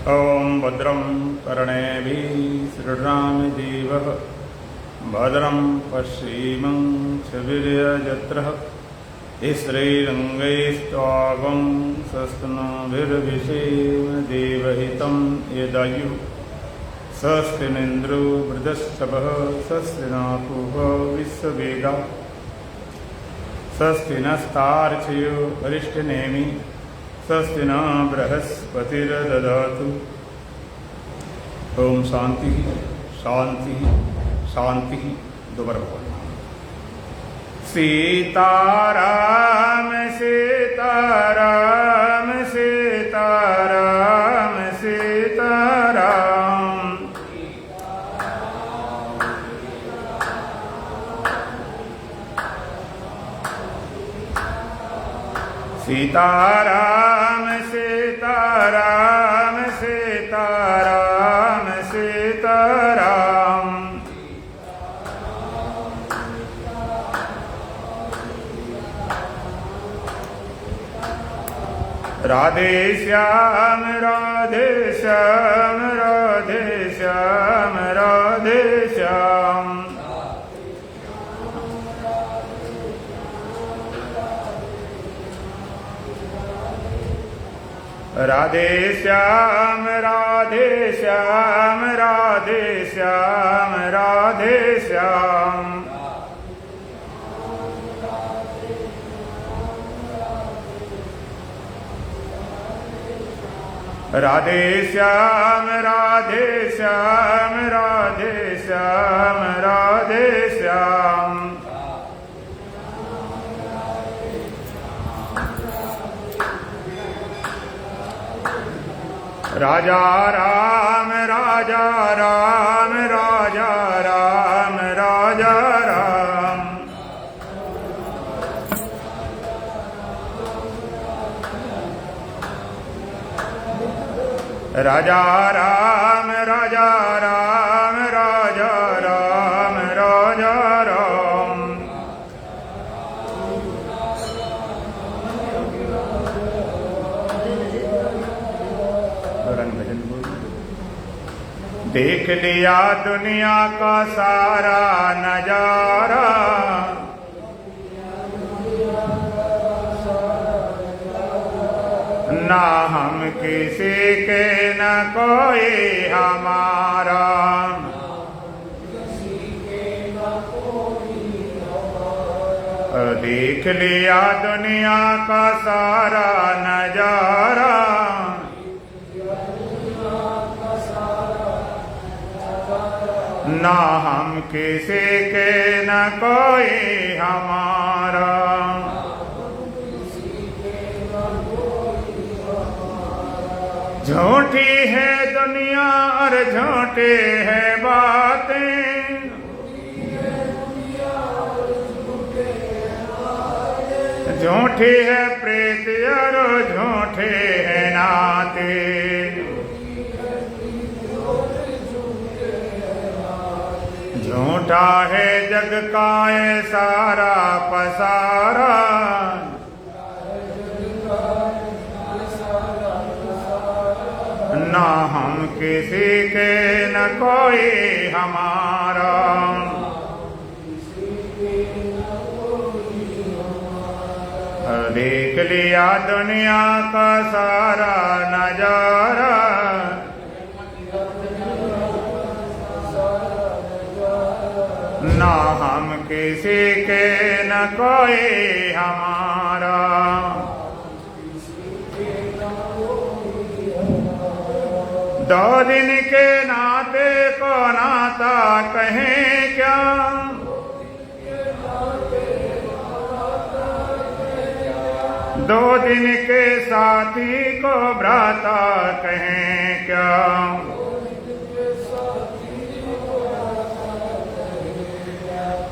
ॐ भद्रं कर्णेभिः शृणुयामदेवः भद्रं पश्येमाक्षभिर्यजत्रः श्रीरङ्गैस्त्वागं स्वस्तिभिर्विषेम देवहितं यदायुः स्वस्ति न इन्द्रो वृद्धश्रवः स्वस्ति नः पूर्वा विश्ववेदाः स्वस्ति नस्तार्क्ष्यो अरिष्टनेमिः स्वस्ति न बृहस्पतिर्दधातु। ओम शांति शांति शांति। दोबारा बोल। सीताराम सीताराम सीताराम सीताराम। सीताराम सीताराम सीताराम सीताराम। राधे श्याम राधे श्याम राधे श्याम राधे श्याम। राधे श्याम राधे श्याम राधे श्याम राधे श्याम। राधे श्याम राधे श्याम राधे श्याम राधे श्याम। राजा राम राजा राम राजा राम राजा राम। राजा राम राजा राम राजा राम राजा राम। देख लिया दुनिया का सारा नजारा, ना हम किसी के न कोई हमारा। देख लिया दुनिया का सारा नजारा, ना हम किसी के न कोई हमारा। झूठी है दुनिया और झूठी है बातें, झूठी है प्रीत और झूठे है नाते। झूठा है जग का ये सारा पसारा, ना हम किसी के न कोई हमारा। देख लिया दुनिया का सारा नजारा, ना हम किसी के न कोई हमारा। दो दिन के नाते को नाता कहें क्या, दो दिन के साथी को भ्राता कहें क्या।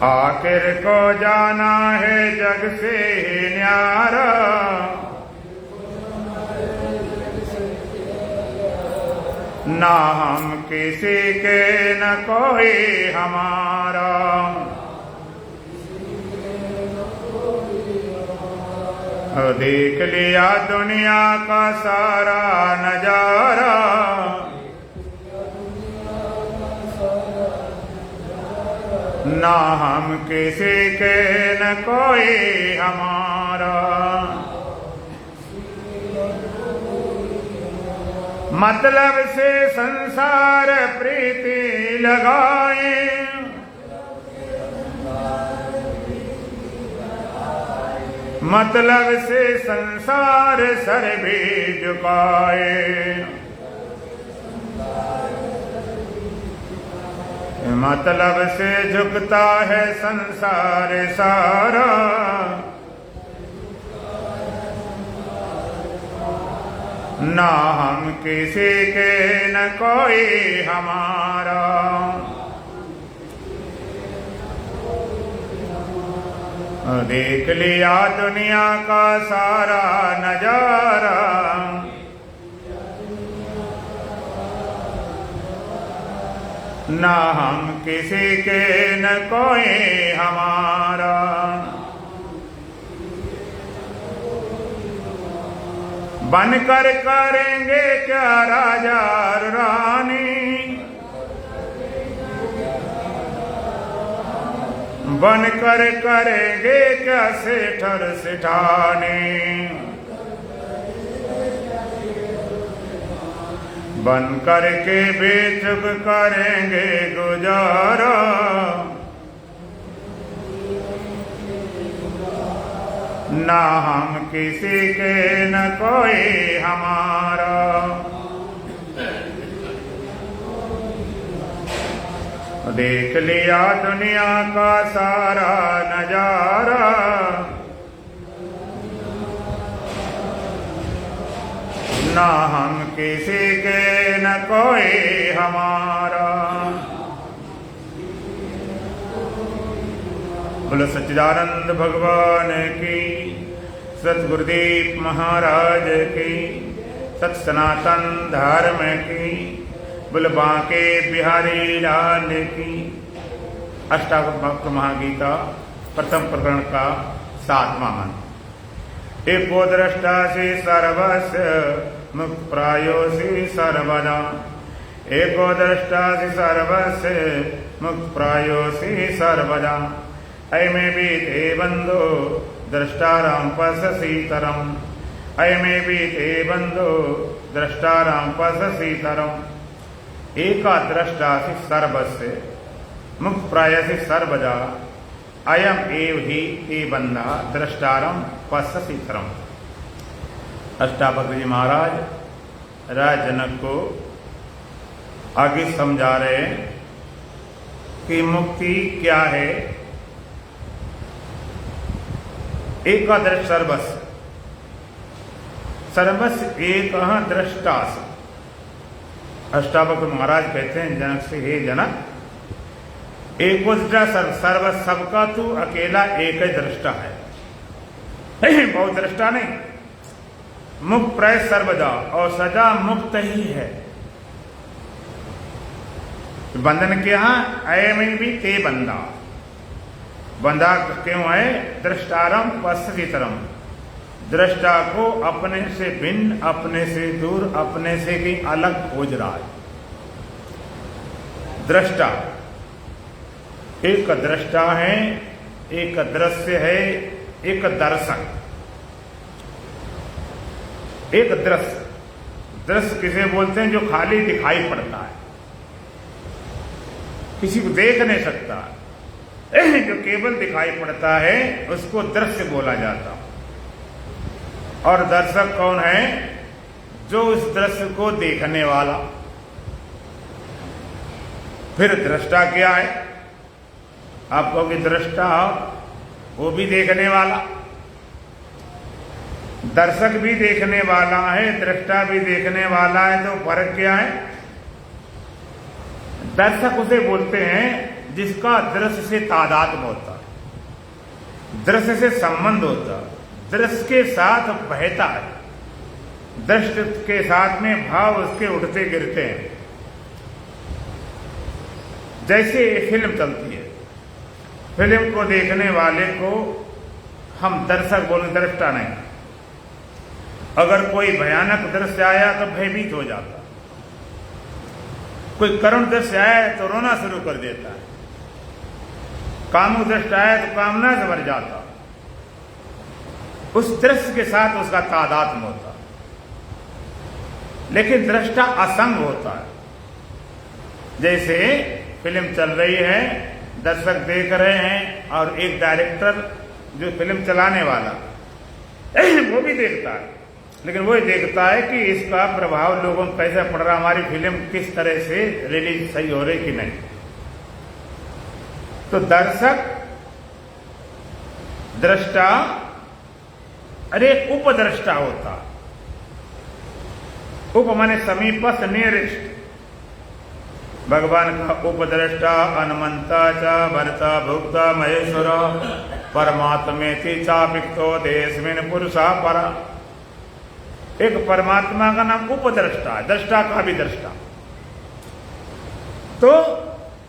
आखिर को जाना है जग से ही न्यारा, ना हम किसी के न कोई हमारा। देख लिया दुनिया का सारा नजारा, ना हम किसी के न कोई हमारा। मतलब से संसार प्रीति लगाए, मतलब से संसार सर भी झुकाए, मतलब से झुकता है संसार सारा, ना हम किसी के न कोई हमारा। देख लिया दुनिया का सारा नजारा, ना हम किसी के न कोई हमारा। बनकर करेंगे क्या राजा और रानी, बनकर करेंगे क्या सेठ और सेठानी, बनकर के बेचुक करेंगे गुजारा, ना हम किसी के न कोई हमारा। देख लिया दुनिया का सारा नजारा, ना हम किसी के न कोई हमारा। बोलो सच्चिदानंद भगवान की, सतगुरुदेव महाराज की, सत सनातन धर्म की, बोल बांके बिहारी लाल की। अष्टावक्र महागीता प्रथम प्रकरण का 7वां मंत्र। एको दृष्टा से सर्वस्य मुक्त प्रायोसी सर्वदा, एको दृष्टा से सर्वस्य मुक्त प्रायोसी सर्वदा। अयमे भी ते बंधो द्रष्टाराम पश्यसीतरम, अयमे भी ते बंधो द्रष्टाराम पश्यसीतरम। एका द्रष्टासि सर्वस्य मुक्त प्रायसि सर्वदा, अयम एव ही ते बंधा द्रष्टारम पश्यसीतरम। अष्टावक्र जी महाराज राज जनक को आगे समझा रहे हैं कि मुक्ति क्या है। एकादृश सर्वस्य, सर्वस्य एक दृष्टास। अष्टावक्र महाराज कहते हैं जनक से, हे जनक, एको दृष्टा सर्व, सबका तू अकेला एक ही दृष्टा है, बहुत दृष्टा नहीं। मुक्त प्राय सर्वदा, और सदा मुक्त ही है। बंधन क्या है? अयम भी ते बंधा, बंधा क्यों है? दृष्टारम पश्यसीतरम, दृष्टा को अपने से भिन्न, अपने से दूर, अपने से भी अलग खोज रहा है। दृष्टा, एक दृष्टा है, एक दृश्य है, एक दर्शक। एक दृश्य, दृश्य किसे बोलते हैं? जो खाली दिखाई पड़ता है, किसी को देख नहीं सकता, जो केवल दिखाई पड़ता है उसको दृश्य बोला जाता। और दर्शक कौन है? जो उस दृश्य को देखने वाला। फिर दृष्टा क्या है? आप कहोगे दृष्टा वो भी देखने वाला, दर्शक भी देखने वाला है, दृष्टा भी देखने वाला है। तो फर्क क्या है? दर्शक उसे बोलते हैं जिसका दृश्य से तादात्म्य होता, दृश्य से संबंध होता, दृश्य के साथ बहता है, दृश्य के साथ में भाव उसके उठते गिरते हैं। जैसे फिल्म चलती है, फिल्म को देखने वाले को हम दर्शक बोले, दृष्टा नहीं। अगर कोई भयानक दृश्य आया तो भयभीत हो जाता, कोई करुण दृश्य आया तो रोना शुरू कर देता है, कामुक दृष्टि आया तो कामना से भर जाता, उस दृश्य के साथ उसका तादात्म्य होता। लेकिन दृष्टा असंग होता है। जैसे फिल्म चल रही है, दर्शक देख रहे हैं और एक डायरेक्टर जो फिल्म चलाने वाला वो भी देखता है, लेकिन वो देखता है कि इसका प्रभाव लोगों को कैसे पड़ रहा, हमारी फिल्म किस तरह से रिलीज सही हो रही कि नहीं। तो दर्शक, दृष्टा अरे उपद्रष्टा होता। उप माने समीपस्थ, नियरेस्ट। भगवान का उपद्रष्टा हनुमंता च भरता भुक्ता महेश्वर परमात्मेति चापिक्तो देशमिन पुरुषा परा। एक परमात्मा का नाम उपद्रष्टा है, दृष्टा का भी दृष्टा। तो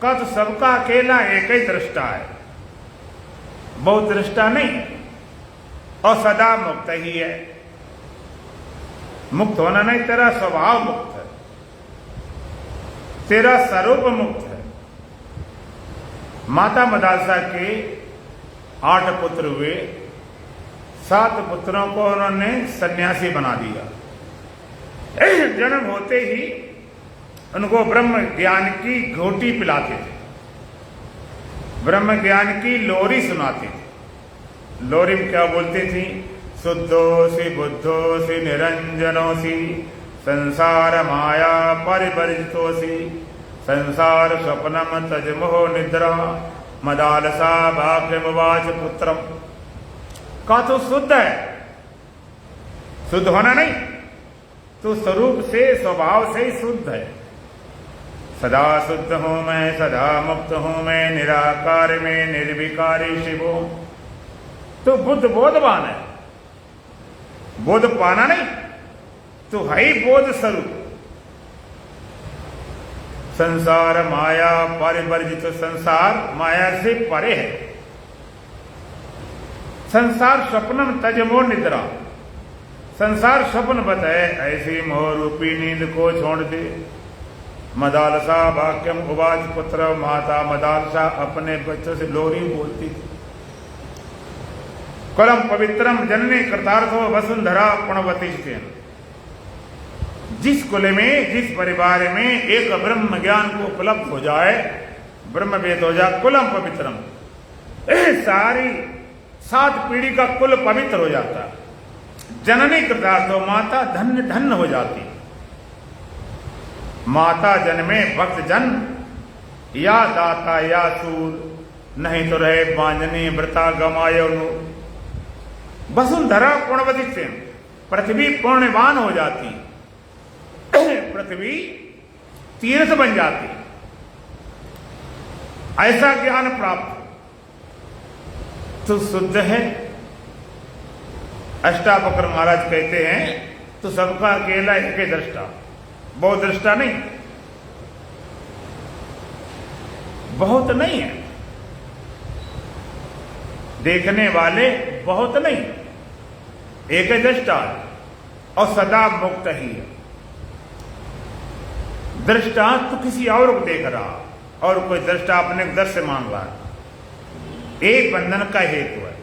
कद सबका अकेला एक ही दृष्टा है, बहुत दृष्टा नहीं, और सदा मुक्त ही है। मुक्त होना नहीं, तेरा स्वभाव मुक्त है, तेरा स्वरूप मुक्त है। माता मदालसा के 8 पुत्र हुए, 7 पुत्रों को उन्होंने सन्यासी बना दिया। जन्म होते ही उनको ब्रह्म ज्ञान की घोटी पिलाते थे, ब्रह्म ज्ञान की लोरी सुनाते थे। लोरी में क्या बोलती थी? शुद्धोसी बुद्धोसी निरंजनोसी संसार माया परिवर्जितोसी संसार स्वप्नम तजमोह निद्रा मदालसा भाग्यमुवाच पुत्रम। का तो शुद्ध है, शुद्ध होना नहीं, तो स्वरूप से स्वभाव से ही शुद्ध है। सदा शुद्ध हूं मैं, सदा मुक्त हूं मैं, निराकार में निर्विकारी शिव हूं। तो बुद्ध बोधवान है, बोध पाना नहीं, तो है ही बोध स्वरूप। संसार माया परिवर्जित, संसार माया से परे है। संसार स्वप्नम तजमो निद्रा, संसार स्वप्न बताए, ऐसी मोह रूपी नींद को छोड़ दे। मदालसा वाक्यम उवाच पुत्र, माता मदालसा अपने बच्चों से लोरी बोलती थी। कुलम पवित्रम जननी कृतार्थो वसुंधरा पुण्यवती। जिस कुल में, जिस परिवार में एक ब्रह्म ज्ञान को उपलब्ध हो जाए, ब्रह्म वेद हो जाए, कुलम पवित्रम, सारी 7 पीढ़ी का कुल पवित्र हो जाता। जननी कृतार्थो, माता धन्य धन्य हो जाती। माता जन्मे भक्त जन, या दाता या सूर, नहीं तो रहे बांजनी व्रता गमायो नूर। वसुंधरा पुण्यवती से पृथ्वी पुण्यवान हो जाती, पृथ्वी तीर्थ बन जाती। ऐसा ज्ञान प्राप्त तो शुद्ध है। अष्टावक्र महाराज कहते हैं, तो सबका अकेला एक ही दृष्टा, बहुत दृष्टा नहीं, बहुत नहीं है, देखने वाले बहुत नहीं, एक ही दृष्टा और सदा मुक्त ही है। दृष्टा तो किसी और को देख रहा, और कोई दृष्टा अपने दृश्य मान रहा है। एक बंधन का हेतु है।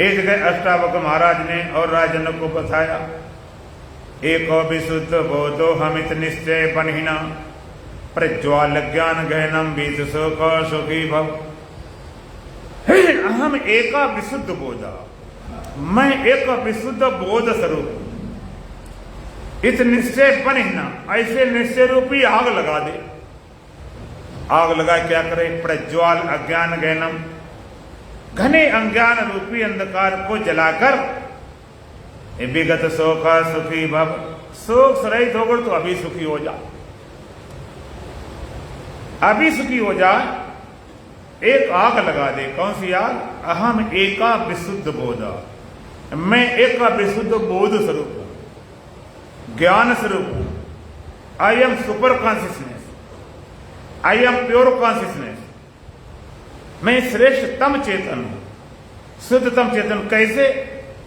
एक जगह अष्टावक्र महाराज ने और राजन को बताया, एको विशुद्ध बोधो हमित निश्चय बनिना प्रज्वाल ज्ञान गहनम बीज शोक सुखी भव। अहम एका विशुद्ध बोधा, मैं एक विशुद्ध बोध स्वरूप। इत निश्चय बनिना, ऐसे निश्चय रूपी आग लगा दे। आग लगा क्या करे? प्रज्वाल अज्ञान गहनम, घने अज्ञान रूपी अंधकार को जलाकर विगत शोक सुखी भव, शोक से रहित होकर तो अभी सुखी हो जा, अभी सुखी हो जा। एक आग लगा दे। कौन सी आग? अहम एका विशुद्ध बोधा, मैं एक विशुद्ध बोध स्वरूप हूं, ज्ञान स्वरूप हूं। I am super consciousness, I am pure consciousness. मैं श्रेष्ठतम चेतन हूं, शुद्धतम चेतन। कैसे?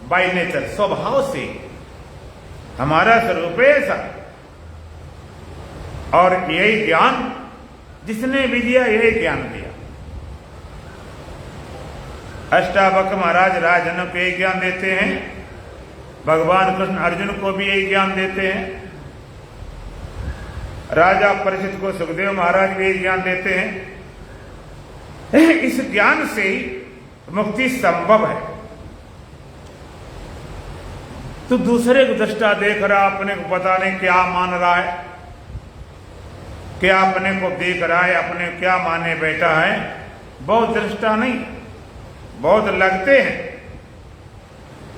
बाय नेचर, स्वभाव से हमारा स्वरूप है ऐसा। और यही ज्ञान जिसने भी दिया, यही ज्ञान दिया। अष्टावक्र महाराज राजन को यही ज्ञान देते हैं, भगवान कृष्ण अर्जुन को भी यही ज्ञान देते हैं, राजा परीक्षित को सुखदेव महाराज भी यही ज्ञान देते हैं। इस ज्ञान से मुक्ति संभव है। तो दूसरे को दृष्टा देख रहा, अपने को पता नहीं क्या मान रहा है, क्या अपने को देख रहा है, अपने क्या माने बैठा है। बहुत दृष्टा नहीं, बहुत लगते हैं।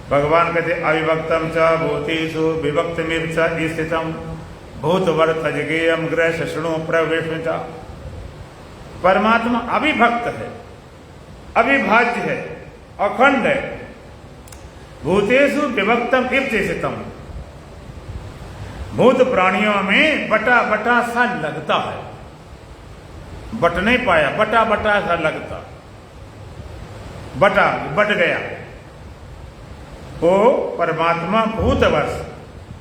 भगवान कहते अविभक्तम च भूतेषु विभक्तमिव च स्थितम भूतवर्त जगेयम ग्रह शृणु प्रवेश। परमात्मा अविभक्त है, अविभाज्य है, अखंड है। भूतेषु विभक्तम इव स्थितम, भूत प्राणियों में बटा बटा सा लगता है, बट नहीं पाया, बटा बटा सा लगता, बट गया। वो परमात्मा भूतवर्ष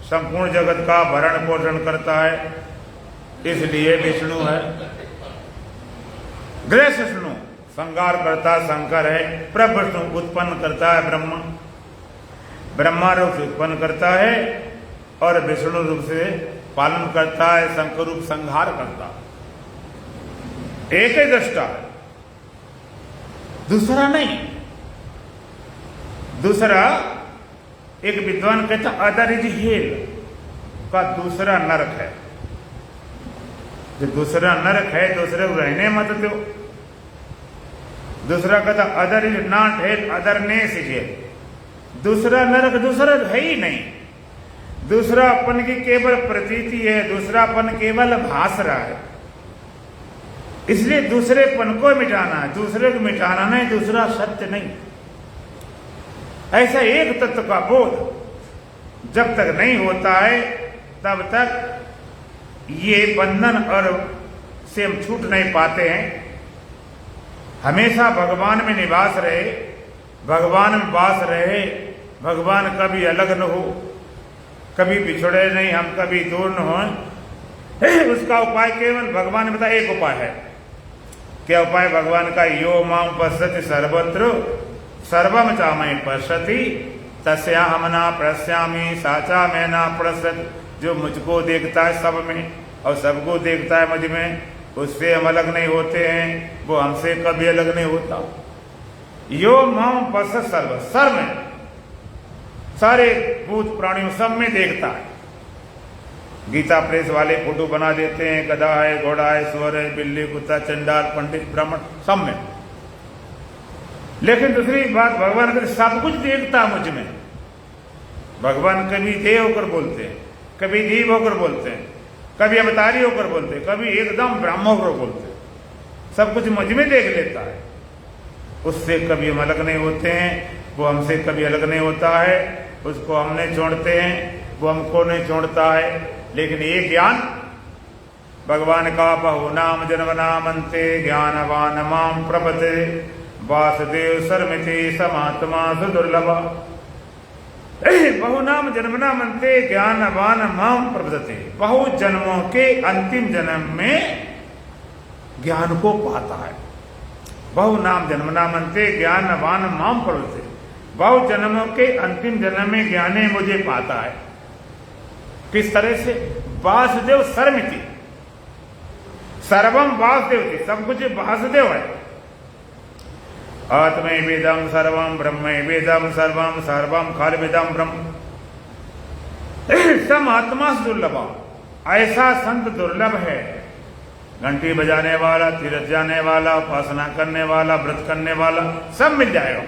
संपूर्ण जगत का भरण पोषण करता है, इसलिए विष्णु है। गृह विष्णु संहार करता शंकर है। प्रविष्णु उत्पन्न करता है ब्रह्मा, ब्रह्मा रूप से उत्पन्न करता है और विष्णु रूप से पालन करता है, शंकर रूप संहार करता है। एक ही दृष्टा है, दूसरा नहीं। दूसरा एक विद्वान कहता अदर इज हेल का दूसरा नरक है। जो दूसरा नरक है, दूसरे को रहने मत दो। दूसरा कहता other is not hello, otherness is hello. दूसरा नरक दूसरा है ही नहीं। दूसरा अपन की केवल प्रतीति है, दूसरापन केवल भास रहा है। इसलिए दूसरेपन को मिटाना है, दूसरे को मिटाना नहीं, दूसरा सत्य नहीं। ऐसा एक तत्व का बोध जब तक नहीं होता है, तब तक ये बंधन और से हम छूट नहीं पाते हैं। हमेशा भगवान में निवास रहे, भगवान में वास रहे। भगवान कभी अलग न हो, कभी बिछड़े नहीं, हम कभी दूर न हो। उसका उपाय केवल भगवान ने बताया, एक उपाय है। क्या उपाय भगवान का? यो मां पश्यति सर्वत्र सर्वम चामय पश्यति तस्याहम न पश्यामि साचा मैं न पश्यति। जो मुझको देखता है सब में और सबको देखता है मुझ में, उससे हम अलग नहीं होते हैं, वो हमसे कभी अलग नहीं होता। यो मां पश्यति सर्व, सर्व में, सारे भूत प्राणियों सब में देखता है। गीता प्रेस वाले फोटो बना देते हैं, गधा है, घोड़ा है, सुअर है, बिल्ली, कुत्ता, चंडाल, पंडित, ब्राह्मण, सब में। लेकिन दूसरी बात, भगवान कहते सब कुछ देखता मुझ में। भगवान कभी देव होकर बोलते हैं, कभी जीव होकर बोलते हैं, कभी अवतारी होकर बोलते हैं, कभी एकदम ब्रह्म होकर बोलते हैं। सब कुछ मुझ में देख लेता है। उससे कभी हम अलग नहीं होते हैं, वो हमसे कभी अलग नहीं होता है। उसको हम नहीं छोड़ते हैं, वो हमको नहीं छोड़ता है। लेकिन ये ज्ञान भगवान का बहु नाम जन्म नामंते ज्ञानवान माम प्रपते वासुदेव सर्मिति समात्मा सुदुर्लभ। बहु नाम जन्म नामंते ज्ञानवान माम प्रपते, बहु जन्मों के अंतिम जन्म में ज्ञान को पाता है। बहु नाम जन्म नामंते ज्ञानवान माम प्रपते, बहु जन्मों के अंतिम जन्म में ज्ञाने मुझे पाता है। किस तरह से? वासुदेव सर्मिति, सर्वम वासुदेव थी, सब कुछ वासुदेव है। आत्मे वेदम सर्वम ब्रह्मे वेदम सर्वम सर्वम खाल वेदम ब्रह्म। सम आत्मा से दुर्लभ, ऐसा संत दुर्लभ है। घंटी बजाने वाला, तीर्थ जाने वाला, उपासना करने वाला, व्रत करने वाला, सब मिल जाएगा।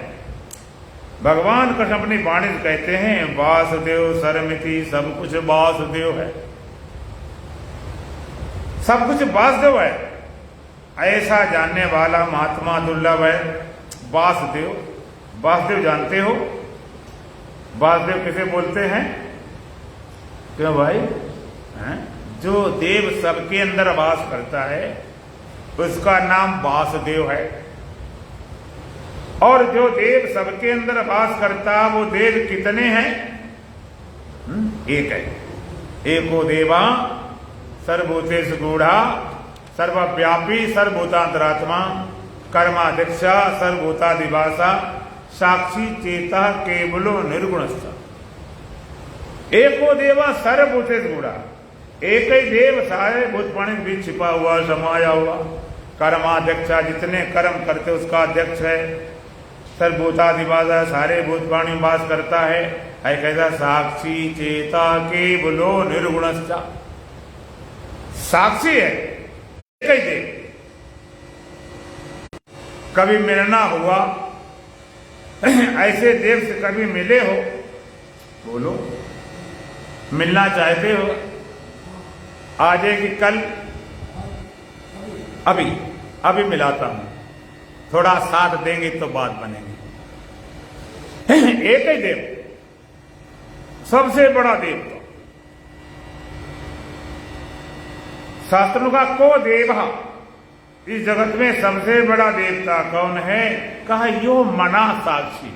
भगवान कृष्ण अपनी वाणी कहते हैं वासुदेव सर्वमिति, सब कुछ वासुदेव है, सब कुछ वासुदेव है। ऐसा जानने वाला महात्मा दुर्लभ है। वासुदेव, वासुदेव जानते हो? वासुदेव किसे बोलते हैं? क्यों भाई? हैं? जो देव सबके अंदर वास करता है उसका नाम वासुदेव है। और जो देव सबके अंदर वास करता वो देव कितने हैं? एक है। एको देवा सर्वभूतेषु गूढ़ा सर्वव्यापी सर्वभूतांतरात्मा कर्माध्यक्षा सर्वभूतादिवासा साक्षी चेता केवलो निर्गुणस्थ। एको देवा सर्वभूतेषु गूढ़ा, एक ही देव सारे भूतपाणी भी छिपा हुआ समाया हुआ। कर्माध्यक्षा, जितने कर्म करते उसका अध्यक्ष है। सर्वभूतादिवासा, सारे भूतपाणी में वास करता है। कैसा? साक्षी चेता केवलो निर्गुणस्थ। साक्षी है, एक ही देव। कभी मिलना हुआ, ऐसे देव से कभी मिले हो? बोलो, मिलना चाहते हो? आज है कि कल? अभी मिलाता हूं, थोड़ा साथ देंगे तो बात बनेगी। एक ही देव, सबसे बड़ा देव। तो शास्त्रों का को देव, इस जगत में सबसे बड़ा देवता कौन है? कहा यो मना साक्षी,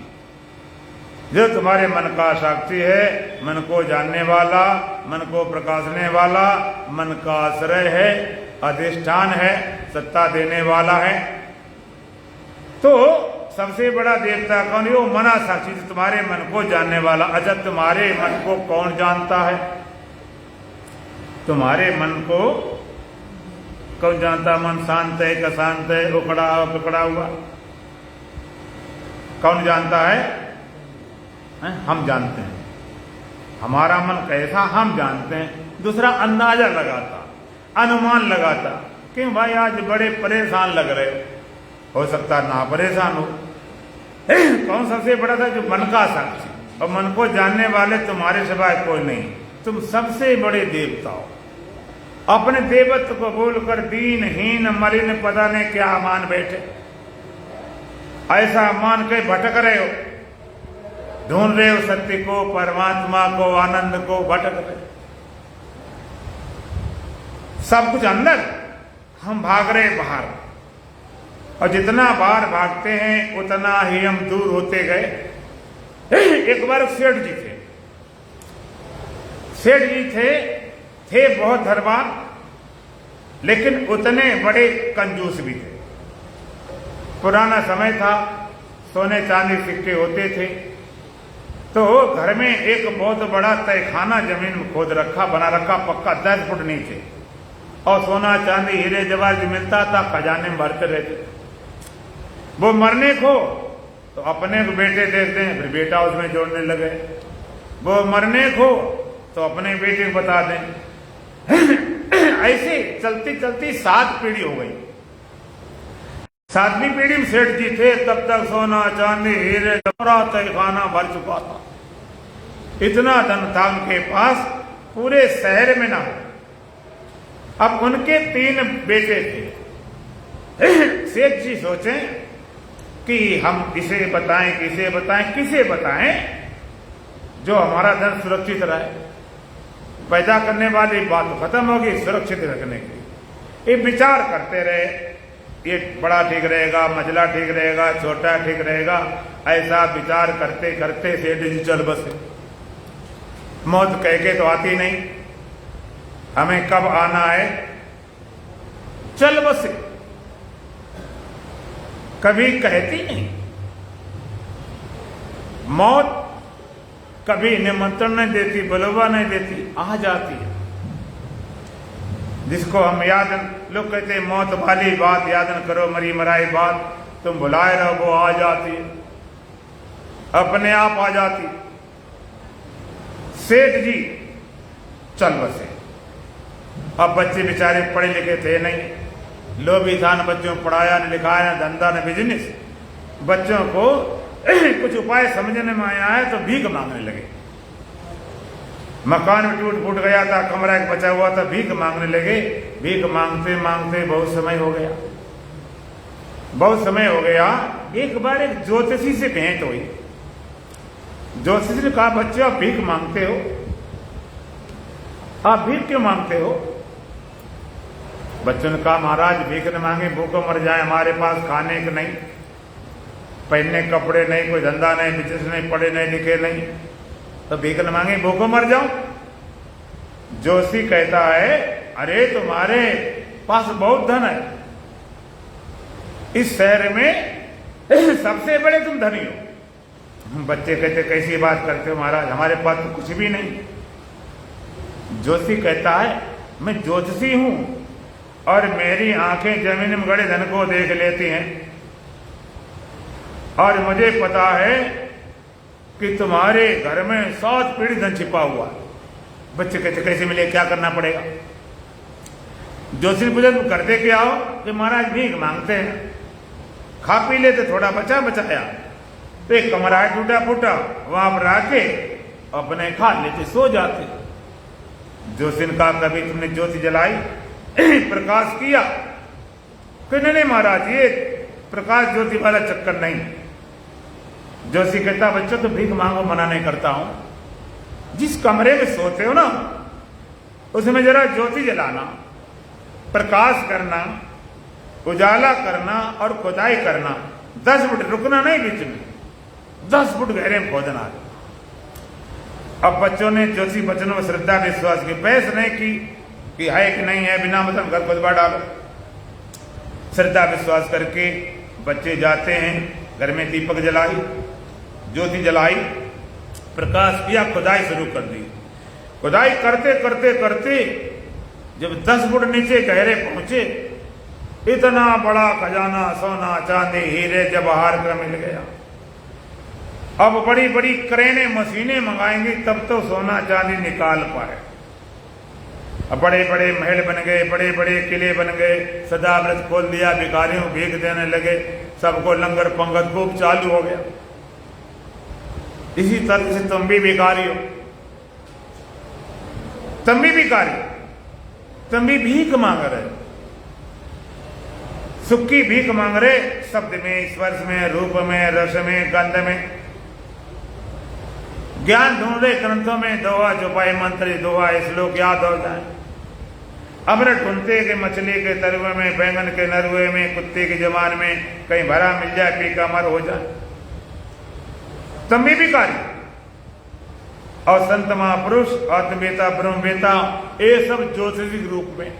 जो तुम्हारे मन का साक्षी है, मन को जानने वाला, मन को प्रकाशने वाला, मन का आश्रय है, अधिष्ठान है, सत्ता देने वाला है। तो सबसे बड़ा देवता कौन? यो मना साक्षी, जो तुम्हारे मन को जानने वाला। अच्छा, तुम्हारे मन को कौन जानता है? तुम्हारे मन को कौन जानता? मन शांत है कि अशांत है, उखड़ा पकड़ा हुआ, कौन जानता है? हम जानते हैं। हमारा मन कैसा हम जानते हैं। दूसरा अंदाजा लगाता, अनुमान लगाता कि भाई आज बड़े परेशान लग रहे हो सकता ना परेशान हो। कौन सबसे बड़ा था? जो मन का साक्षी, और मन को जानने वाले तुम्हारे सिवाय कोई नहीं। तुम सबसे बड़े देवता हो। अपने देवत्व को बोलकर दीनहीन मलिन पता ने क्या मान बैठे। ऐसा मान के भटक रहे हो, ढूंढ रहे हो सत्य को, परमात्मा को, आनंद को, भटक रहे। सब कुछ अंदर, हम भाग रहे बाहर। और जितना बाहर भागते हैं उतना ही हम दूर होते गए। एक बार सेठ जी थे। सेठ जी थे बहुत धनवान, लेकिन उतने बड़े कंजूस भी थे। पुराना समय था, सोने चांदी सिक्के होते थे। तो घर में एक बहुत बड़ा तहखाना जमीन में खोद रखा, बना रखा, पक्का 10 फुट नीचे। और सोना चांदी हीरे जवाहर जो मिलता था खजाने में भरते रहते। वो मरने को तो अपने को बेटे देते हैं, फिर बेटा उसमें जोड़ने लगे। वो मरने को तो अपने बेटे को बता दें। ऐसे चलती चलती 7 पीढ़ी हो गई। 7वीं पीढ़ी में सेठ जी थे, तब तक सोना चांदी हीरे जवाहरात तहखाना भर चुका था। इतना धन था उनके पास, पूरे शहर में ना हो। अब उनके 3 बेटे थे। सेठ जी सोचे कि हम इसे बताएं, किसे बताएं, किसे बताएं जो हमारा धन सुरक्षित रहे। पैदा करने वाली बात तो खत्म होगी, सुरक्षित रखने की। ये विचार करते रहे, ये बड़ा ठीक रहेगा, मझला ठीक रहेगा, छोटा ठीक रहेगा। ऐसा विचार करते करते सेठ जी चल बसे। मौत कह के तो आती नहीं, हमें कब आना है, चल बसे। कभी कहती नहीं। मौत कभी निमंत्रण नहीं देती, बुलावा नहीं देती, आ जाती है। जिसको हम याद, लोग कहते हैं मौत वाली बात याद न करो, मरी मराई बात तुम बुलाए रहो, वो आ जाती है, अपने आप आ जाती। सेठ जी चल बसे। अब बच्चे बेचारे पढ़े लिखे थे नहीं, लोभी था, न बच्चों को पढ़ाया, न लिखाया, न धंधा, न बिजनेस। बच्चों को कुछ उपाय समझने में आया है तो भीख मांगने लगे। मकान में टूट फूट गया था, कमरा एक बचा हुआ था, भीख मांगने लगे। भीख मांगते मांगते बहुत समय हो गया, बहुत समय हो गया। एक बार एक ज्योतिषी से भेंट हुई। ज्योतिषी ने कहा, बच्चे आप भीख मांगते हो, आप भीख क्यों मांगते हो? बच्चों ने कहा, महाराज भीख न मांगे, भूखों मर जाए, हमारे पास खाने को नहीं। पहनने कपड़े नहीं, कोई धंधा नहीं, बिजनेस नहीं, पढ़े नहीं, लिखे नहीं, तो भीख न मांगे भूखों मर जाओ। जोशी कहता है अरे तुम्हारे पास बहुत धन है, इस शहर में सबसे बड़े तुम धनी हो। बच्चे कहते कैसी बात करते हो महाराज, हमारे पास तो कुछ भी नहीं। जोशी कहता है मैं ज्योतिषी हूं और मेरी आंखें जमीन में गड़े धन को देख लेती हैं और मुझे पता है कि तुम्हारे घर में 7 पीढ़ी धन छिपा हुआ है। बच्चे कहते कैसे मिले, क्या करना पड़ेगा? जोशी ने पूछा तुम करते क्या हो? कि महाराज भीख मांगते हैं, खा पी लेते, थोड़ा बचा बचाया तो एक कमरा है टूटा फूटा, वहां पर आके अपने खा लेते, सो जाते। जोशी ने कहा कभी तुमने ज्योति जलाई, प्रकाश किया? कि नहीं महाराज ये प्रकाश ज्योति वाला चक्कर नहीं। जोशी कहता बच्चों तो भीख मांगो, मना नहीं करता हूं, जिस कमरे में सोते हो ना उसमें जरा ज्योति जलाना, प्रकाश करना, उजाला करना और खुदाई करना, 10 फुट रुकना नहीं, बीच में 10 फुट गहरे में खोदना। अब बच्चों ने जोशी बच्चों में श्रद्धा विश्वास की, बहस नहीं की कि है कि नहीं है, बिना मतलब घर खुदबा डालो। श्रद्धा विश्वास करके बच्चे जाते हैं, घर में दीपक जलाई, ज्योति जलाई, प्रकाश किया, खुदाई शुरू कर दी। खुदाई करते करते करते जब 10 फुट नीचे गहरे पहुंचे, इतना बड़ा खजाना सोना चांदी हीरे जवाहर का मिल गया। अब बड़ी बड़ी क्रेनें मशीनें मंगाएंगी तब तो सोना चांदी निकाल पाए। अब बड़े बड़े महल बन गए, बड़े बड़े किले बन गए, सदाव्रत खोल दिया, भिखारियों भीख देने लगे, सबको लंगर पंगत खूब चालू हो गया। इसी तरह से तुम भी भिखारी हो, तुम भी भिखारी, तुम भी भीख मांग रहे, सुख की भीख मांग रहे, शब्द में, स्पर्श में, रूप में, रस में, गंध में, ज्ञान ढूंढ रहे ग्रंथों में, दोहा चौपाई मंत्र, दोहा श्लोक याद हो जाए। अमृत ढूंढते कि मछली के तरुए में, बैंगन के नरुए में, कुत्ते की जबान में कहीं भरा मिल जाए, पी का मर हो जाए। तुम भी भिखारी और संत महापुरुष, आत्मवेता, ब्रह्मवेता, ये सब ज्योतिषिक रूप में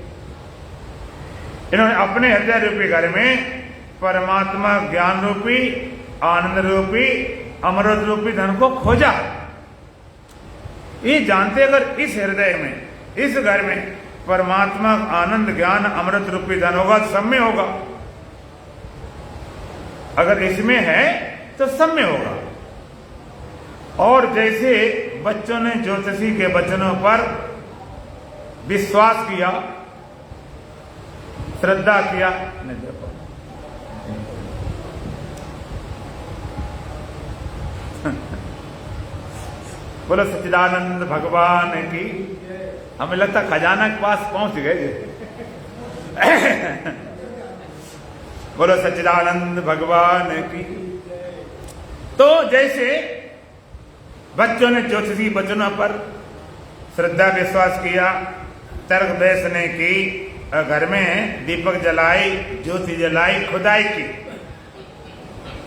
इन्होंने अपने हृदय रूपी घर में परमात्मा ज्ञान रूपी, आनंद रूपी, अमृत रूपी धन को खोजा। ये जानते अगर इस हृदय में, इस घर में परमात्मा आनंद ज्ञान अमृत रूपी धन होगा, सब में होगा। अगर इसमें है तो सब में होगा। और जैसे बच्चों ने ज्योतिषी के वचनों पर विश्वास किया, श्रद्धा किया, नहीं देखो बोलो सच्चिदानंद भगवान की। हमें लगता खजाना के पास पहुंच गए। बोलो सच्चिदानंद भगवान की। तो जैसे बच्चों ने ज्योतिषी वचनों पर श्रद्धा विश्वास किया, तर्क बहस ने की, घर में दीपक जलाई, ज्योति जलाई, खुदाई की,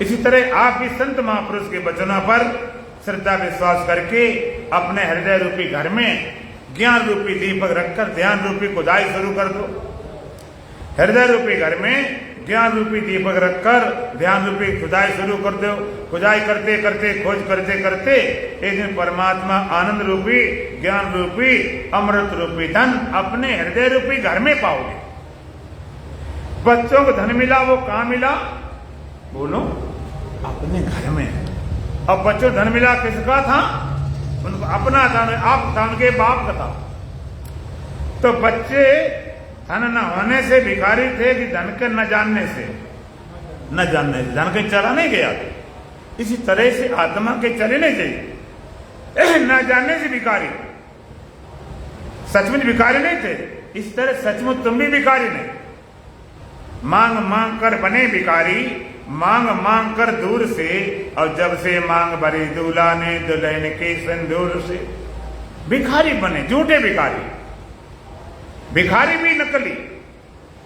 इसी तरह आप भी संत महापुरुष के वचनों पर श्रद्धा विश्वास करके अपने हृदय रूपी घर में ज्ञान रूपी दीपक रखकर ध्यान रूपी खुदाई शुरू कर दो। हृदय रूपी घर में ज्ञान रूपी दीपक रखकर ध्यान रूपी खुदाई शुरू कर दो। खुदाई करते करते, खोज करते करते एक दिन परमात्मा आनंद रूपी, ज्ञान रूपी, अमृत रूपी धन अपने हृदय रूपी घर में पाओगे। बच्चों को धन मिला, वो कहां मिला? बोलो, अपने घर में। अब बच्चों धन मिला किसका था? उनको अपना था, आप था, उनके बाप का था। तो बच्चे धन न होने से भिखारी थे कि धन के न जानने से? न जानने से, धन के चला नहीं गया। इसी तरह से आत्मा के चले नहीं चाहिए, न जानने से भिखारी। सचमुच भिखारी नहीं थे। इस तरह सचमुच तुम भी भिखारी नहीं। मांग मांग कर बने भिखारी, मांग मांग कर दूर से, और जब से मांग भरी दूल्हा ने दुल्हन के सिंदूर से। भिखारी बने, झूठे भिखारी, भिखारी भी नकली।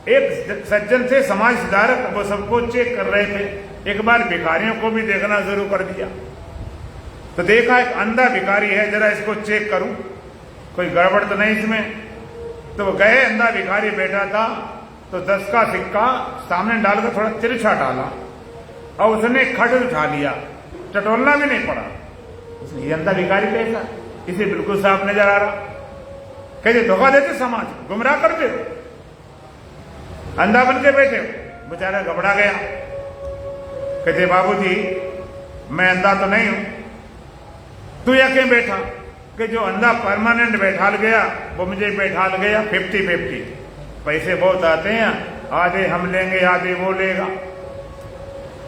एक सज्जन थे समाज सुधारक, वो सबको चेक कर रहे थे एक बार भिखारियों को भी देखना शुरू कर दिया। तो देखा एक अंधा भिखारी है, जरा इसको चेक करूं, कोई गड़बड़ तो नहीं इसमें। तो वो गए, अंधा भिखारी बैठा था, तो 10 का सिक्का सामने डालकर थोड़ा तिरछा डाला और उसने खट उठा लिया, टटोलना भी नहीं पड़ा। उसने ये अंधा भिखारी कैसा, इसे बिल्कुल साफ नजर आ रहा। कैसे धोखा देते, समाज गुमराह करते हो, अंधा बन के बैठे हो। बेचारा घबरा गया। कहते बाबूजी मैं अंधा तो नहीं हूं, तू या क्यों बैठा? कि जो अंधा परमानेंट बैठाल गया वो मुझे बैठाल गया 50-50। पैसे बहुत आते हैं, आधे हम लेंगे आधे वो लेगा।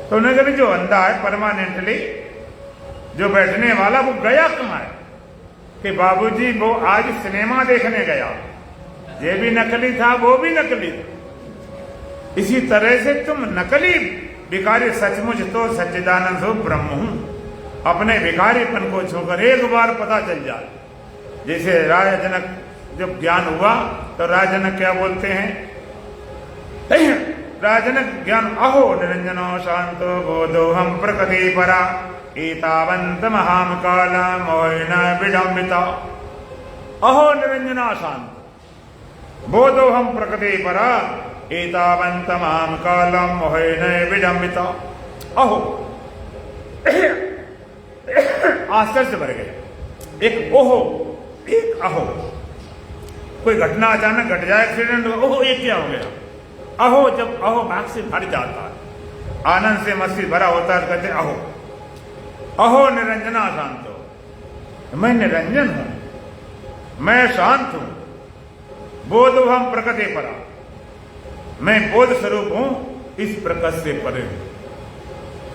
तो उन्होंने कहा जो अंधा है परमानेंटली जो बैठने वाला वो गया कहाँ है? कि बाबूजी वो आज सिनेमा देखने गया, ये भी नकली था वो भी नकली था। इसी तरह से तुम नकली भिखारी, सचमुच तो सच्चिदानंद हो ब्रह्म हूं। अपने भिखारीपन को छोकर एक बार पता चल जाए। जैसे राजा जनक जब ज्ञान हुआ तो राजा जनक क्या बोलते हैं? राजा जनक ज्ञान, अहो निरंजनो शांतो बोधो हम प्रकृति परा एतावंत महाम काला मोहिना विडम्बिता। अहो निरंजना शांत बोधो हम प्रकृति परा एतावंत महाम कालम मोहिना विडम्बिता। अहो आश्चर्य भर गए। एक ओहो एक अहो। कोई घटना अचानक घट जाए, एक्सीडेंट हो, ओहो ये क्या हो गया? अहो जब अहो भाग से भर जाता है, आनंद से मस्ती भरा होता है, कहते अहो। अहो निरंजना शांत हो, मैं निरंजन हूं, मैं शांत हूं। बोधो हम प्रकृति परा, मैं बोध स्वरूप हूं, इस प्रकाश से परे हूं।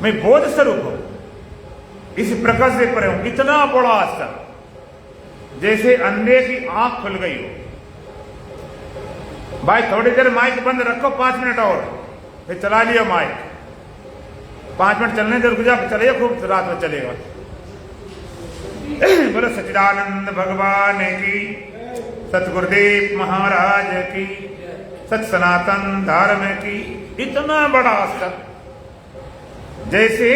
मैं बोध स्वरूप हूं, इस प्रकाश से परे हूं। इतना बड़ा असर, जैसे अंधे की आंख खुल गई हो। भाई थोड़ी देर माइक बंद रखो, 5 मिनट और, फिर चला लियो माइक। 5 मिनट चलने दे, रुक जा, चलेगा खूब रात में चलेगा। बोलो सच्चिदानंद भगवान की, सतगुरुदेव महाराज की, सत सनातन धर्म की। इतना बड़ा असर, जैसे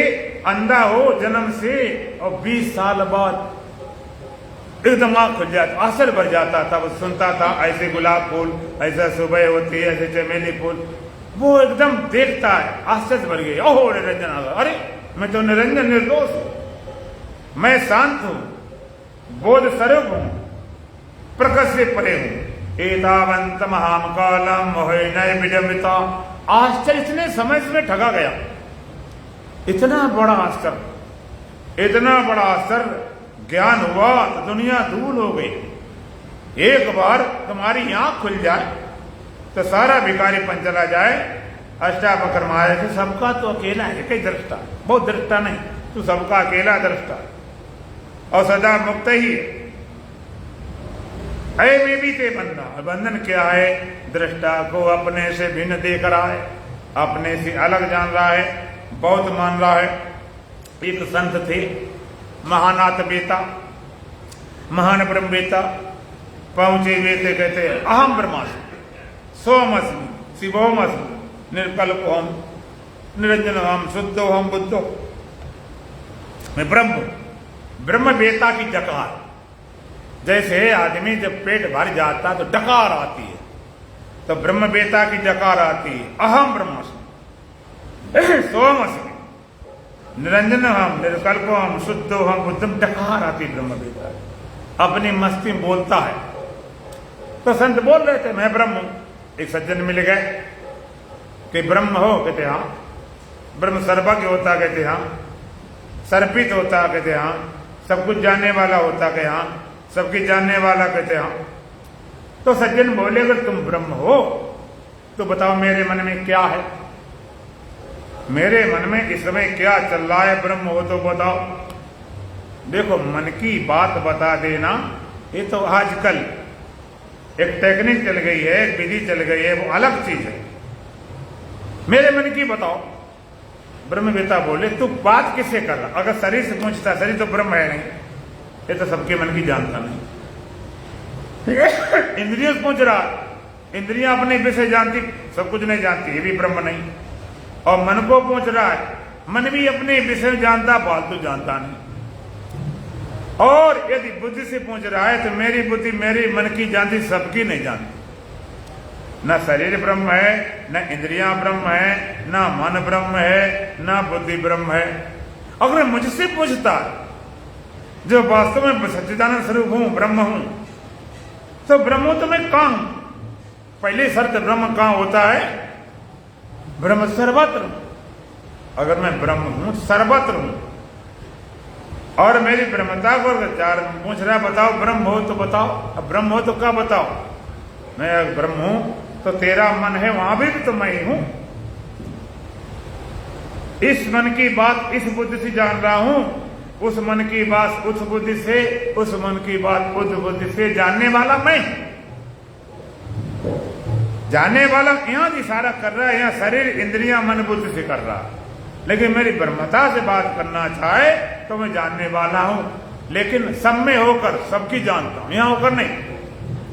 अंधा हो जन्म से और 20 साल बाद एकदम आंख खुल जाता, असर भर जाता था। वो सुनता था ऐसे गुलाब फूल, ऐसा सुबह होती है, ऐसे चमेली फूल, वो एकदम देखता है, आश्चर्य भर गया। ओहो निरंजन, अरे मैं तो निरंजन निर्दोष हूं, मैं शांत हूं, बोध स्वरूप हूं, प्रकाश से परे हूं। एतावंत महाम कालम मोहिना विडम्बिता। आश्चर्य इतने समय में ठगा गया। इतना बड़ा असर, इतना बड़ा असर, ज्ञान हुआ तो दुनिया धूल हो गई। एक बार तुम्हारी आंख खुल जाए तो सारा भिखारीपन चला जाए। अष्टावक्र महाराज से सबका तो अकेला है, कई दृष्टा, बहुत दृष्टा नहीं, तू सबका अकेला दृष्टा और सदा मुक्त ही है। में भी ते बंदा, बंधन क्या है? दृष्टा को अपने से भिन्न देख रहा है, अपने से अलग जान रहा है, बहुत मान रहा है। एक संत थे महानाथ बेता, महान ब्रह्म बेता, पहुंचे बेते कहते अहम ब्रह्मास्मि सोमस्मि शिवोमस्मि निर्कल्पोहम निरंजनोहम शुद्धोहम बुद्धो। मैं ब्रह्म बेता की डकार। जैसे आदमी जब पेट भर जाता तो डकार आती है, तो ब्रह्म बेता की डकार आती है। अहम ब्रह्मास्मि सोमस्मि निरंजन हम निर्कल्प हम शुद्ध हम बुद्धम, डकार आती ब्रह्म बेता। अपनी मस्ती में बोलता है। तो संत बोल रहे थे मैं ब्रह्म हूं। एक सज्जन मिल गए कि ब्रह्म हो? कहते हाँ। ब्रह्म सर्वज्ञ होता? कहते हाँ। सर्पित होता? कहते हाँ। सब कुछ जानने वाला होता? कहते हाँ। सबकी जानने वाला? कहते हाँ। तो सज्जन बोले अगर तुम ब्रह्म हो तो बताओ मेरे मन में क्या है? मेरे मन में इस समय क्या चल रहा है? ब्रह्म हो तो बताओ। देखो मन की बात बता देना, ये तो आजकल एक टेक्निक चल गई है, एक विधि चल गई है, वो अलग चीज है। मेरे मन की बताओ। ब्रह्मवेता बोले तू बात किससे कर रहा? अगर शरीर से पूछता, शरीर तो ब्रह्म है नहीं, ये तो सबके मन की जानता नहीं। इंद्रियों से पूछ रहा, इंद्रियां अपने विषय जानती, सब कुछ नहीं जानती, ये भी ब्रह्म नहीं। और मन को पूछ रहा है, मन भी अपने विषय जानता, फालतू जानता नहीं। और यदि बुद्धि से पूछ रहा है तो मेरी बुद्धि मेरी मन की जानती, सबकी नहीं जानती। न शरीर ब्रह्म है, न इंद्रियां ब्रह्म है, न मन ब्रह्म है, न बुद्धि ब्रह्म है। अगर मुझसे पूछता जो वास्तव में सच्चिदानंद स्वरूप हूं, ब्रह्म हूं, तो ब्रह्म तो मैं कहां हूं? पहले शर्त ब्रह्म कहां होता है? ब्रह्म सर्वत्र। अगर मैं ब्रह्म हूं, सर्वत्र हूं, और मेरी ब्रह्मता को चार पूछ रहा बताओ ब्रह्म हो तो बताओ। अब ब्रह्म हो तो क्या बताओ? मैं अगर ब्रह्म हूं तो तेरा मन है वहां भी तो मैं ही हूं। इस मन की बात इस बुद्धि से जान रहा हूं, उस मन की बात उस बुद्धि से, उस मन की बात उस बुद्धि से जानने वाला मैं। जानने वाला यहां इशारा कर रहा है, यहां शरीर इंद्रियां मन बुद्धि से कर रहा। लेकिन मेरी ब्रह्मता से बात करना चाहे तो मैं जानने वाला हूं, लेकिन सब में होकर सबकी जानता हूं, यहां होकर नहीं।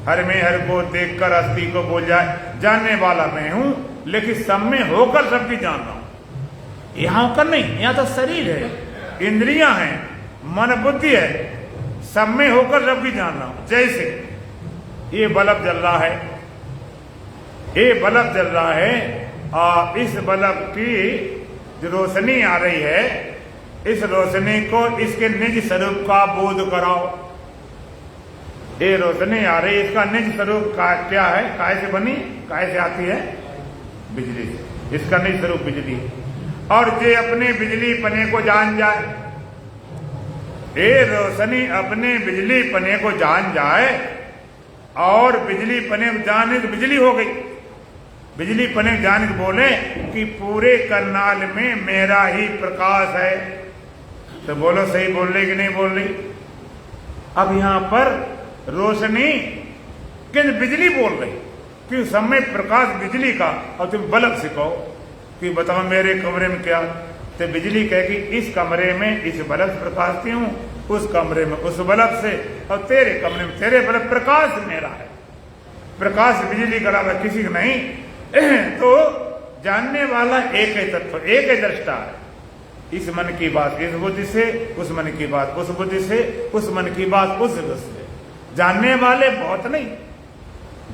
हर में हर को देखकर अस्थि को बोल जाए, जानने वाला मैं हूं, लेकिन सब में होकर सबकी जानता हूं। यहां होकर नहीं, यहां तो शरीर है, इंद्रियां हैं, मन बुद्धि है, सब में होकर सबकी जान रहा हूं। जैसे ये बल्ब जल रहा है, ये बल्ब जल रहा है, इस बल्ब की जो रोशनी आ रही है, इस रोशनी को इसके निज स्वरूप का बोध कराओ। ये रोशनी आ रही है, इसका निज स्वरूप का क्या है? काय से बनी? काय से आती है? बिजली से। इसका निज स्वरूप बिजली है। और जे अपने बिजली पने को जान जाए, ये रोशनी अपने बिजली पने को जान जाए, और बिजली पने को जाने तो बिजली हो गई। बिजली पने जान के बोले कि पूरे करनाल में मेरा ही प्रकाश है, तो बोलो सही बोल रही कि नहीं बोल रही? अब यहां पर रोशनी कि बिजली बोल रही कि समय प्रकाश बिजली का, और तुम बल्ब से कहो कि बताओ मेरे कमरे में क्या, तो बिजली कहेगी इस कमरे में इस बल्ब से प्रकाशती हूं, उस कमरे में उस बल्ब से, और तेरे कमरे में तेरे बल्ब। प्रकाश मेरा है, प्रकाश बिजली का अलावा किसी का नहीं। तो जानने वाला एक है तत्व, एक है दृष्टा है। इस मन की बात इस बुद्धि से, उस मन की बात उस बुद्धि से, उस मन की बात उस बुद्धि से। जानने वाले बहुत नहीं,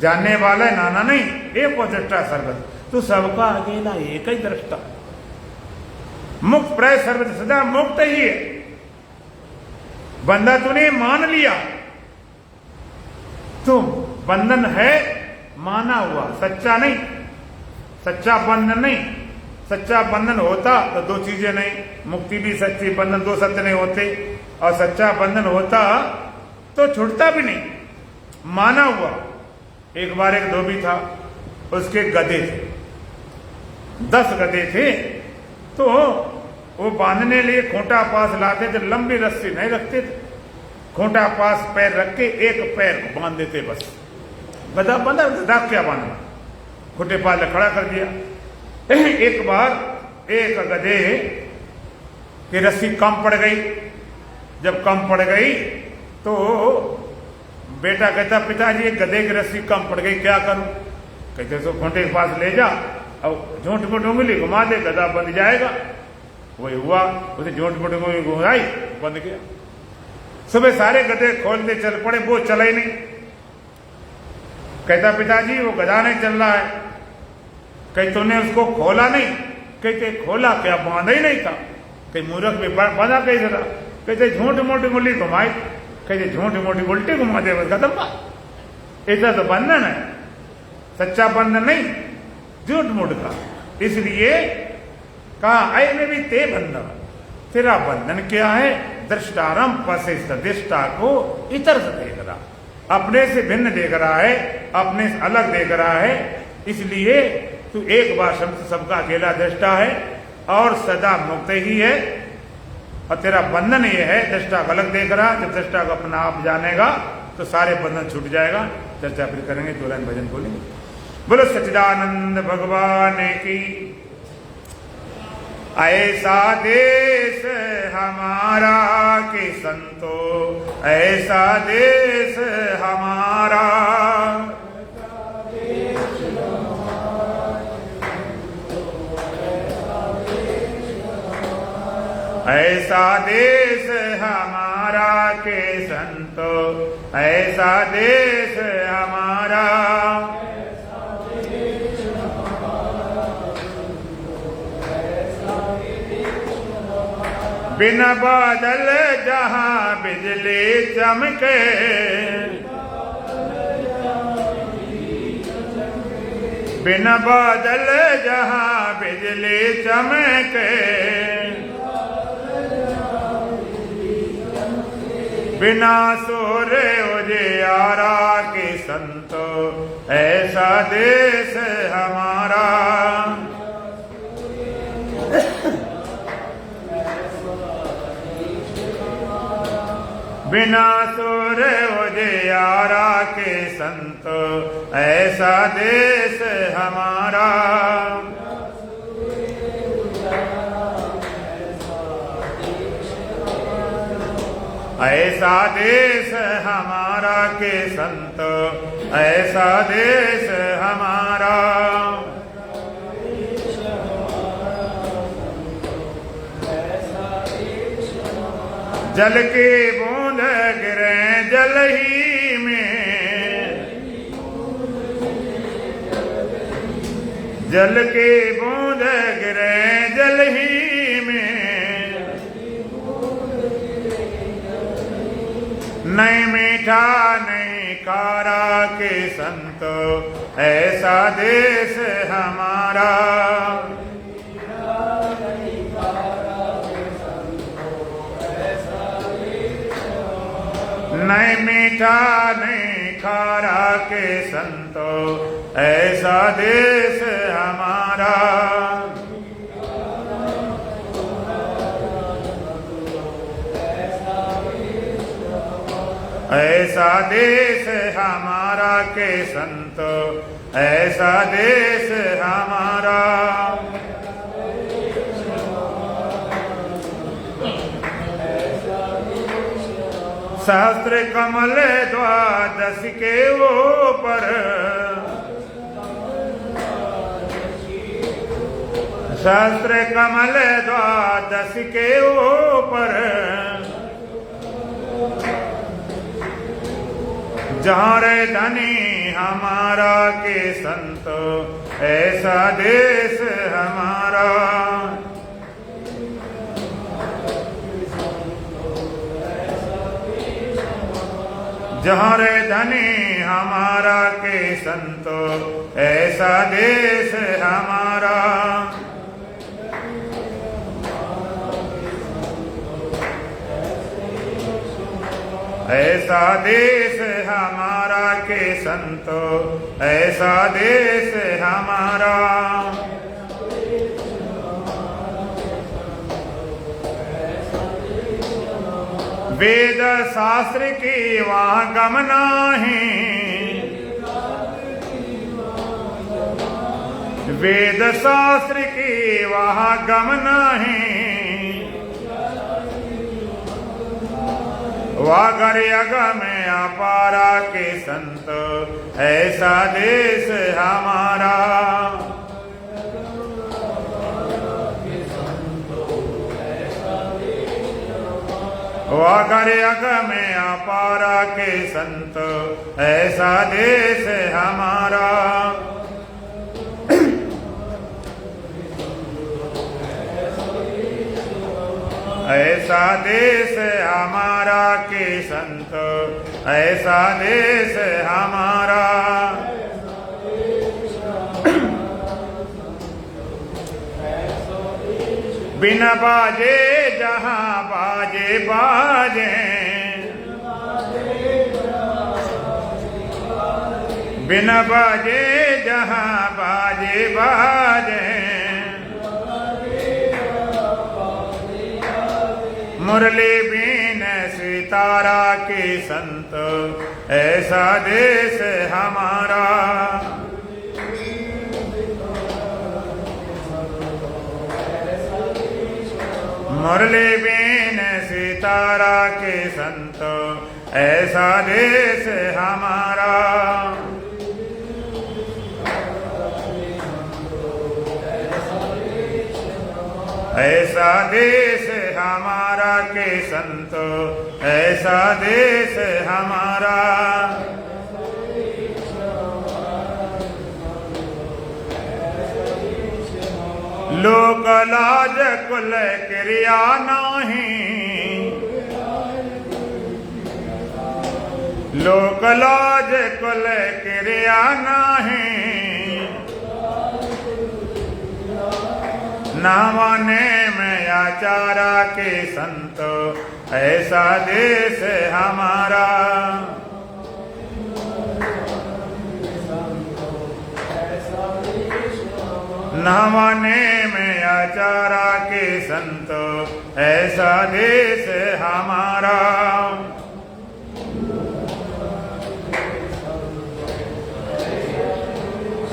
जानने वाला नाना नहीं, एक वो दृष्टा सर्वत। तो सबका अकेला एक ही दृष्टा, मुक्त प्राय सर्वत, सदा मुक्त ही है। बंधा तूने मान लिया तो बंधन है माना हुआ, सच्चा नहीं, सच्चा बंधन नहीं। सच्चा बंधन होता तो दो चीजें नहीं, मुक्ति भी सच्ची, बंधन दो सत्य नहीं होते। और सच्चा बंधन होता तो छूटता भी नहीं, माना हुआ। एक बार एक धोबी था, उसके गधे थे, 10 गधे थे। तो वो बांधने लिए खूंटा पास लाते थे, लंबी रस्सी नहीं रखते थे, खूंटा पास पैर रख के एक पैर बांध देते बस। गधा बांधा, गधा क्या बांधना, खूंटे पास खड़ा कर दिया। एक बार एक गधे की रस्सी कम पड़ गई। जब कम पड़ गई तो बेटा कहता पिताजी एक गधे की रस्सी कम पड़ गई, क्या करूं? कहते सो खूंटे के पास ले जा और झूठ मूठ उंगली घुमा दे, गधा बंध जाएगा। वही हुआ, उसे झूठ मूठ उंगली घुमाई, बंद गया। सुबह सारे गधे खोलते चल पड़े, वो चला ही नहीं। कहता पिताजी वो गधा नहीं चल रहा है। कहीं तूने उसको खोला नहीं? कहते खोला क्या, बांधा ही नहीं था। कहीं मूर्ख में बांधा कैसे था? कहते झूठ मोटी उंगली घुमाई। कहते झूठ मोटी उल्टी घुमा दे, बस खत्म बात। ऐसा तो बंधन है, सच्चा बंधन नहीं, झूठ मूठ का। इसलिए कहा अय में भी ते बंधन, तेरा बंधन क्या है? दृष्टारम पशिष्ट, दृष्टा को इतर से देख रहा, अपने से भिन्न देख रहा है, अपने से अलग देख रहा है। इसलिए तू एक बार सबका अकेला दृष्टा है और सदा मुक्त ही है। और तेरा बंधन ये है, दृष्टा को अलग देख रहा। जब दृष्टा को अपना आप जानेगा तो सारे बंधन छूट जाएगा। चर्चा फिर करेंगे, 2 लाइन भजन बोलेंगे। बोलो सच्चिदानंद भगवान की। ऐसा देश हमारा कि संतो, ऐसा देश हमारा। ऐसा देश हमारा के संतो, ऐसा देश हमारा। बिना बादल जहाँ बिजली चमके, बिना बादल जहाँ बिजली चमके, बिना सूर्य उजियारा के संतो, ऐसा देश हमारा। बिना सूर्य उजियारा के संतो, ऐसा देश हमारा। ऐसा देश हमारा के संतो, ऐसा देश हमारा। जल की बूंद गिरे जल ही में, जल की बूंद गिरे जल ही में, नहीं मीठा नहीं खारा के संतो, ऐसा देश हमारा। नहीं मीठा नहीं खारा के संतो, ऐसा देश हमारा। ऐसा देश हमारा के संतो, ऐसा देश हमारा। सहस्त्र कमल द्वादश के ऊपर, सहस्त्र कमल द्वादश के ऊपर, जहाँ रे धनी हमारा के संतो, ऐसा देश हमारा। जहाँ रे धनी हमारा के संतो, ऐसा देश हमारा। ऐसा देश हमारा के संतो, ऐसा देश हमारा। वेद शास्त्र की वहाँ गम नाही, वेद शास्त्र की वहाँ गम नाही, वागर यग में अपारा के संतो, ऐसा देश हमारा। वागर यग में अपारा के संतो, ऐसा देश हमारा। ऐसा देश हमारा के संतो, ऐसा देश हमारा। बिना बाजे जहाँ बाजे बाजे, बिना बाजे जहाँ बाजे बाजे, मुरली बीन सितारा के संतो, ऐसा देश हमारा। मुरली बीन सितारा के संतो, ऐसा देश हमारा। ऐसा देश हमारा के संत, ऐसा देश हमारा। लोक लाज कुल क्रिया नाही, लोक लाज कुल क्रिया नाही। ना माने में आचारा के संत, ऐसा देश हमारा। न माने में आचारा के संत, ऐसा देश हमारा।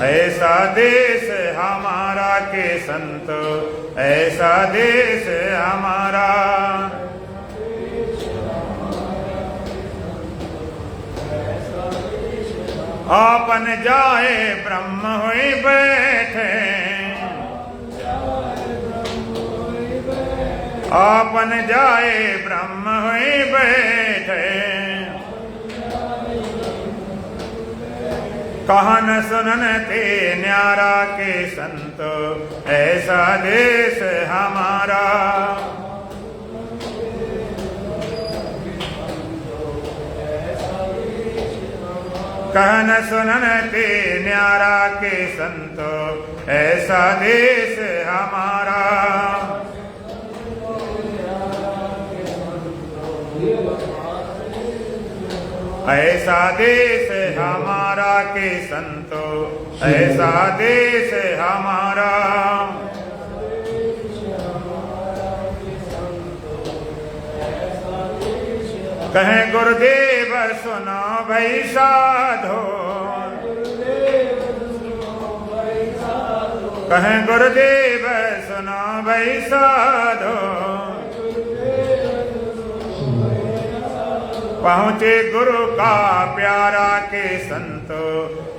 ऐसा देश हमारा के संत, ऐसा देश हमारा। आपन जाए ब्रह्म हुए बैठे, आपन जाए ब्रह्म हुए बैठे। कहन सुनन ते न्यारा के संत, ऐसा देश हमारा। कहन सुनन ते न्यारा के संत, ऐसा देश हमारा। ऐसा देश हमारा के संतो, ऐसा देश हमारा। कहे गुरुदेव सुनो भई साधो, कहे गुरुदेव सुनो भई साधो। पहुँचे गुरु का प्यारा के संतो,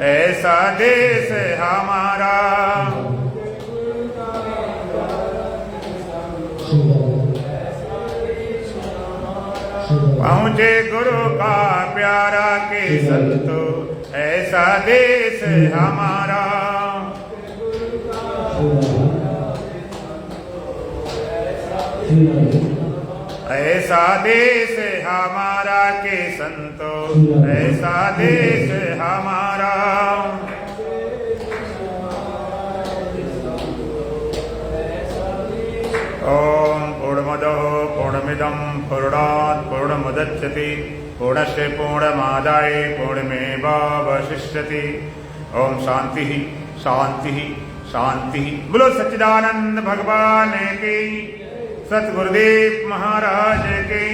ऐसा देश हमारा। पहुँचे गुरु का प्यारा के संतो, ऐसा देश हमारा। ऐसा देश हमारा के संतो, ऐसा देश हमारा। ओम पूर्णमदः पूर्णमिदं पूर्णात् पूर्णमुदच्यते पूर्णस्य पूर्णमादाय पूर्णमेवावशिष्यते। ओम शांति शांति शांति। बोलो सच्चिदानंद भगवान की, सतगुरुदेव महाराज की,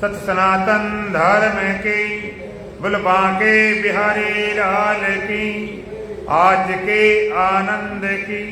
सत सनातन धर्म की, बोल बांके बिहारी लाल की, आज के आनंद की।